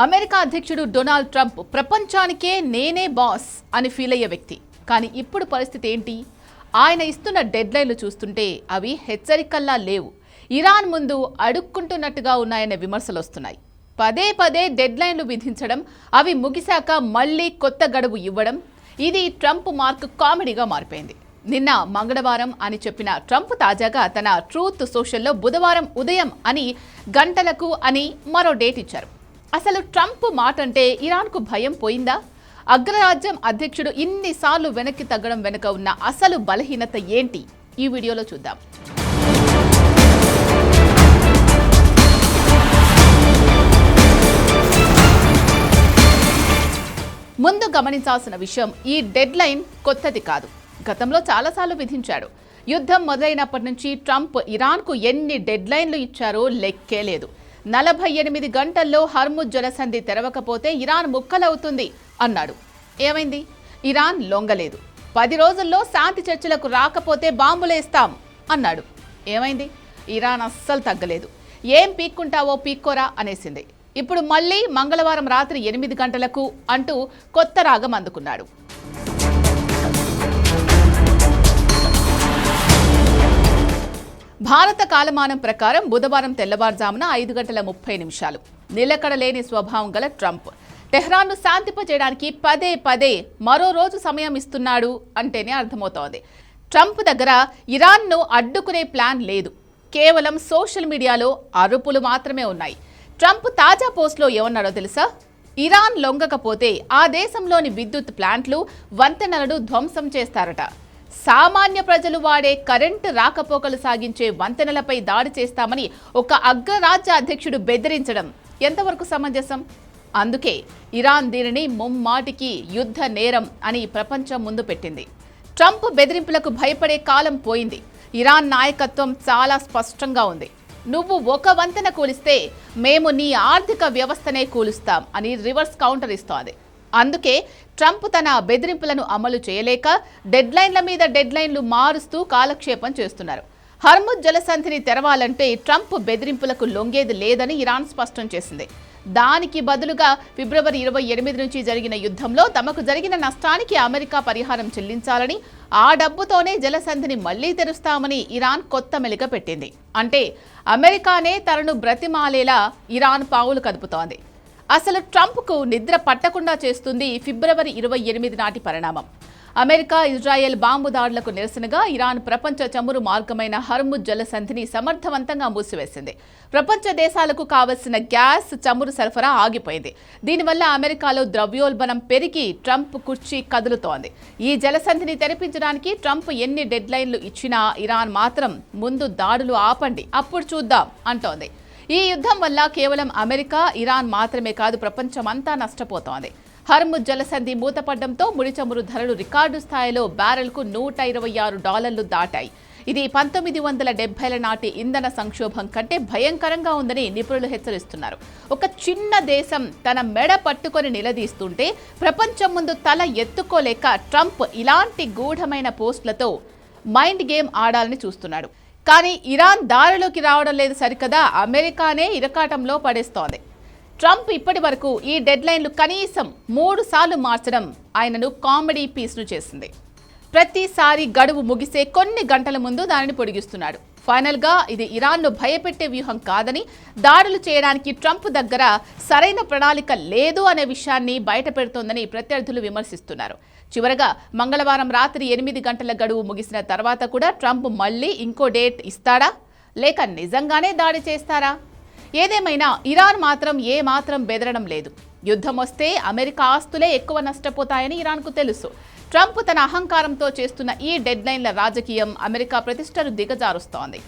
America అధ్యక్షుడు Donald Trump ప్రపంచానికే నేనే బాస్ అని ఫీల్ అయ్యే వ్యక్తి. కానీ ఇప్పుడు పరిస్థితి ఏంటి? ఆయన ఇస్తున్న డెడ్లైన్లు చూస్తుంటే అవి హెచ్చరికల్లా లేవు. ఇరాన్ ముందు అడుక్కుంటున్నట్టుగా ఉన్నాయనే విమర్శలు వస్తున్నాయి. పదే పదే డెడ్లైన్లు విధించడం, అవి ముగిశాక మళ్లీ కొత్త గడువు ఇవ్వడం, ఇది ట్రంప్ మార్క్ కామెడీగా మారిపోయింది. నిన్న మంగళవారం అని చెప్పిన ట్రంప్ తాజాగా తన ట్రూత్ సోషల్లో బుధవారం ఉదయం అని గంటలకు అని మరో డేట్ ఇచ్చారు. అసలు ట్రంప్ మాట అంటే ఇరాన్కు భయం పోయిందా? అగ్రరాజ్యం అధ్యక్షుడు ఇన్నిసార్లు వెనక్కి తగ్గడం వెనుక ఉన్న అసలు బలహీనత ఏంటి? ఈ వీడియోలో చూద్దాం. ముందు గమనించాల్సిన విషయం, ఈ డెడ్ లైన్ కొత్తది కాదు. గతంలో చాలాసార్లు విధించాడు. యుద్ధం మొదలైనప్పటి నుంచి ట్రంప్ ఇరాన్కు ఎన్ని డెడ్ లైన్లు ఇచ్చారో లెక్కే లేదు. 48 గంటల్లో హర్ముజ్ జలసంధి తెరవకపోతే ఇరాన్ ముక్కలవుతుంది అన్నాడు. ఏమైంది? ఇరాన్ లొంగలేదు. 10 రోజుల్లో శాంతి చర్చలకు రాకపోతే బాంబులేస్తాం అన్నాడు. ఏమైంది? ఇరాన్ అస్సలు తగ్గలేదు. ఏం పీక్కుంటావో పీక్కోరా అనేసింది. ఇప్పుడు మళ్ళీ మంగళవారం రాత్రి 8 గంటలకు అంటూ కొత్త రాగం అందుకున్నాడు. భారత కాలమానం ప్రకారం బుధవారం తెల్లవారుజామున 5:30 నిలకడలేని స్వభావం గల ట్రంప్ టెహ్రాన్ను శాంతింపజేయడానికి పదే పదే మరో రోజు సమయం ఇస్తున్నాడు అంటేనే అర్థమవుతోంది. ట్రంప్ దగ్గర ఇరాన్ను అడ్డుకునే ప్లాన్ లేదు. కేవలం సోషల్ మీడియాలో అరుపులు మాత్రమే ఉన్నాయి. ట్రంప్ తాజా పోస్ట్లో ఏమన్నాడో తెలుసా? ఇరాన్ లొంగకపోతే ఆ దేశంలోని విద్యుత్ ప్లాంట్లు, వంతెనలను ధ్వంసం చేస్తారట. సామాన్య ప్రజలు వాడే కరెంటు రాకపోకలు సాగించే వంతెనలపై దాడి చేస్తామని ఒక అగ్రరాజ్య అధ్యక్షుడు బెదిరించడం ఎంతవరకు సమంజసం? అందుకే ఇరాన్ దీనిని ముమ్మాటికి యుద్ధ నేరం అని ప్రపంచం ముందు పెట్టింది. ట్రంప్ బెదిరింపులకు భయపడే కాలం పోయింది. ఇరాన్ నాయకత్వం చాలా స్పష్టంగా ఉంది. నువ్వు ఒక వంతెన కూలిస్తే మేము నీ ఆర్థిక వ్యవస్థనే కూలుస్తాం అని రివర్స్ కౌంటర్ ఇస్తోంది. అందుకే ట్రంప్ తన బెదిరింపులను అమలు చేయలేక డెడ్లైన్ల మీద డెడ్లైన్లు మారుస్తూ కాలక్షేపం చేస్తున్నారు. హర్ముజ్ జలసంధిని తెరవాలంటే ట్రంప్ బెదిరింపులకు లొంగేది లేదని ఇరాన్ స్పష్టం చేసింది. దానికి బదులుగా ఫిబ్రవరి 28 నుంచి జరిగిన యుద్ధంలో తమకు జరిగిన నష్టానికి అమెరికా పరిహారం చెల్లించాలని, ఆ డబ్బుతోనే జలసంధిని మళ్లీ తెరుస్తామని ఇరాన్ కొత్త మెలిక పెట్టింది. అంటే అమెరికానే తనను బ్రతిమాలేలా ఇరాన్ పావులు కదుపుతోంది. అసలు ట్రంప్కు నిద్ర పట్టకుండా చేస్తుంది ఫిబ్రవరి 28 నాటి పరిణామం. అమెరికా, ఇజ్రాయెల్ బాంబు దాడులకు నిరసనగా ఇరాన్ ప్రపంచ చమురు మార్గమైన హర్ముజ్ జలసంధిని సమర్థవంతంగా మూసివేసింది. ప్రపంచ దేశాలకు కావలసిన గ్యాస్, చమురు సరఫరా ఆగిపోయింది. దీనివల్ల అమెరికాలో ద్రవ్యోల్బణం పెరిగి ట్రంప్ కుర్చీ కదులుతోంది. ఈ జలసంధిని తెరిపించడానికి ట్రంప్ ఎన్ని డెడ్లైన్లు ఇచ్చినా ఇరాన్ మాత్రం ముందు దాడులు ఆపండి, అప్పుడు చూద్దాం అంటోంది. ఈ యుద్ధం వల్ల కేవలం అమెరికా, ఇరాన్ మాత్రమే కాదు, ప్రపంచమంతా నష్టపోతోంది. హర్ముజ్ జలసంధి మూతపడడంతో ముడి చమురు ధరలు రికార్డు స్థాయిలో బ్యారెల్కు $126 దాటాయి. ఇది 1970ల నాటి ఇంధన సంక్షోభం కంటే భయంకరంగా ఉందని నిపుణులు హెచ్చరిస్తున్నారు. ఒక చిన్న దేశం తన మెడ పట్టుకొని నిలదీస్తుంటే ప్రపంచం ముందు తల ఎత్తుకోలేక ట్రంప్ ఇలాంటి గూఢమైన పోస్టులతో మైండ్ గేమ్ ఆడాలని చూస్తున్నాడు. కానీ ఇరాన్ దారిలోకి రావడం లేదు సరికదా, అమెరికానే ఇరకాటంలో పడేస్తోంది. ట్రంప్ ఇప్పటి వరకు ఈ డెడ్లైన్లు కనీసం 3 సార్లు మార్చడం ఆయనను కామెడీ పీస్ను చేసింది. ప్రతిసారి గడువు ముగిసే కొన్ని గంటల ముందు దానిని పొడిగిస్తున్నాడు. ఫైనల్గా ఇది ఇరాన్ను భయపెట్టే వ్యూహం కాదని, దాడులు చేయడానికి ట్రంప్ దగ్గర సరైన ప్రణాళిక లేదు అనే విషయాన్ని బయటపెడుతోందని ప్రత్యర్థులు విమర్శిస్తున్నారు. చివరగా మంగళవారం రాత్రి 8 గంటల గడువు ముగిసిన తర్వాత కూడా ట్రంప్ మళ్లీ ఇంకో డేట్ ఇస్తాడా, లేక నిజంగానే దాడి చేస్తారా? ఏదేమైనా ఇరాన్ మాత్రం ఏమాత్రం బెదరడం లేదు. యుద్ధం వస్తే అమెరికా ఆస్తులే ఎక్కువ నష్టపోతాయని ఇరాన్కు తెలుసు. ట్రంప్ తన అహంకారంతో చేస్తున్న ఈ డెడ్లైన్ల రాజకీయం అమెరికా ప్రతిష్టను దిగజారుస్తోంది.